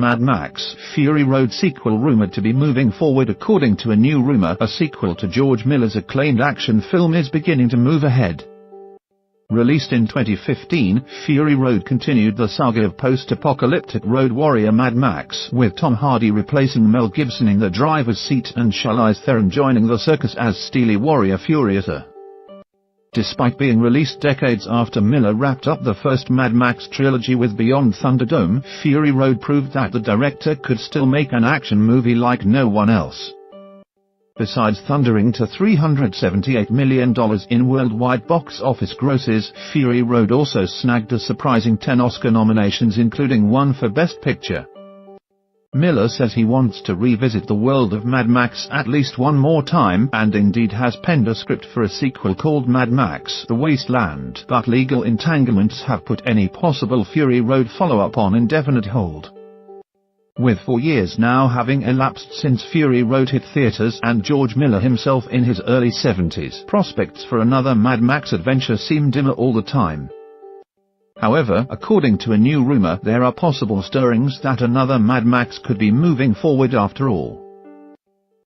Mad Max Fury Road sequel rumored to be moving forward. According to a new rumor, a sequel to George Miller's acclaimed action film is beginning to move ahead. Released in 2015, Fury Road continued the saga of post-apocalyptic road warrior Mad Max, with Tom Hardy replacing Mel Gibson in the driver's seat and Charlize Theron joining the circus as steely warrior Furiosa. Despite being released decades after Miller wrapped up the first Mad Max trilogy with Beyond Thunderdome, Fury Road proved that the director could still make an action movie like no one else. Besides thundering to $378 million in worldwide box office grosses, Fury Road also snagged a surprising 10 Oscar nominations, including one for Best Picture. Miller says he wants to revisit the world of Mad Max at least one more time, and indeed has penned a script for a sequel called Mad Max: The Wasteland, but legal entanglements have put any possible Fury Road follow-up on indefinite hold. With 4 years now having elapsed since Fury Road hit theaters and George Miller himself in his early 70s, prospects for another Mad Max adventure seem dimmer all the time. However, according to a new rumor, there are possible stirrings that another Mad Max could be moving forward after all.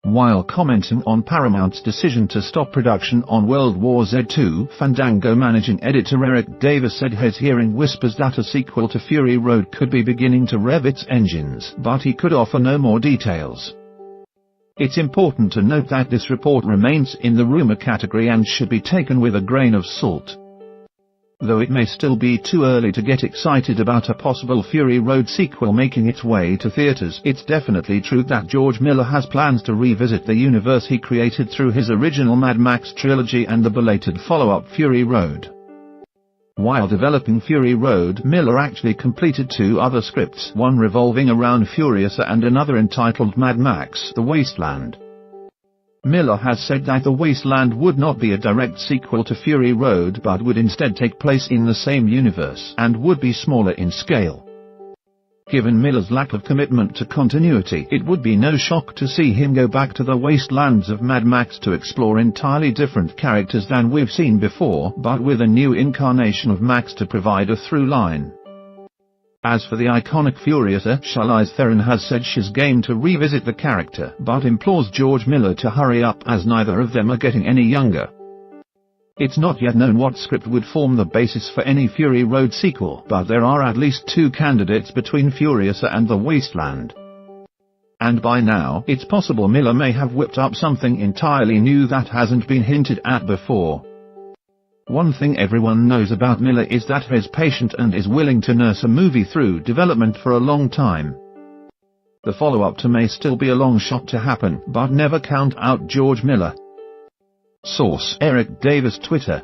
While commenting on Paramount's decision to stop production on World War Z 2, Fandango managing editor Eric Davis said he's hearing whispers that a sequel to Fury Road could be beginning to rev its engines, but he could offer no more details. It's important to note that this report remains in the rumor category and should be taken with a grain of salt. Though it may still be too early to get excited about a possible Fury Road sequel making its way to theaters, it's definitely true that George Miller has plans to revisit the universe he created through his original Mad Max trilogy and the belated follow-up Fury Road. While developing Fury Road, Miller actually completed 2 other scripts, one revolving around Furiosa and another entitled Mad Max: The Wasteland. Miller has said that The Wasteland would not be a direct sequel to Fury Road but would instead take place in the same universe and would be smaller in scale. Given Miller's lack of commitment to continuity, it would be no shock to see him go back to the wastelands of Mad Max to explore entirely different characters than we've seen before, but with a new incarnation of Max to provide a through line. As for the iconic Furiosa, Charlize Theron has said she's game to revisit the character, but implores George Miller to hurry up as neither of them are getting any younger. It's not yet known what script would form the basis for any Fury Road sequel, but there are at least 2 candidates between Furiosa and The Wasteland. And by now, it's possible Miller may have whipped up something entirely new that hasn't been hinted at before. One thing everyone knows about Miller is that he's patient and is willing to nurse a movie through development for a long time. The follow-up to may still be a long shot to happen, but never count out George Miller. Source: Eric Davis, Twitter.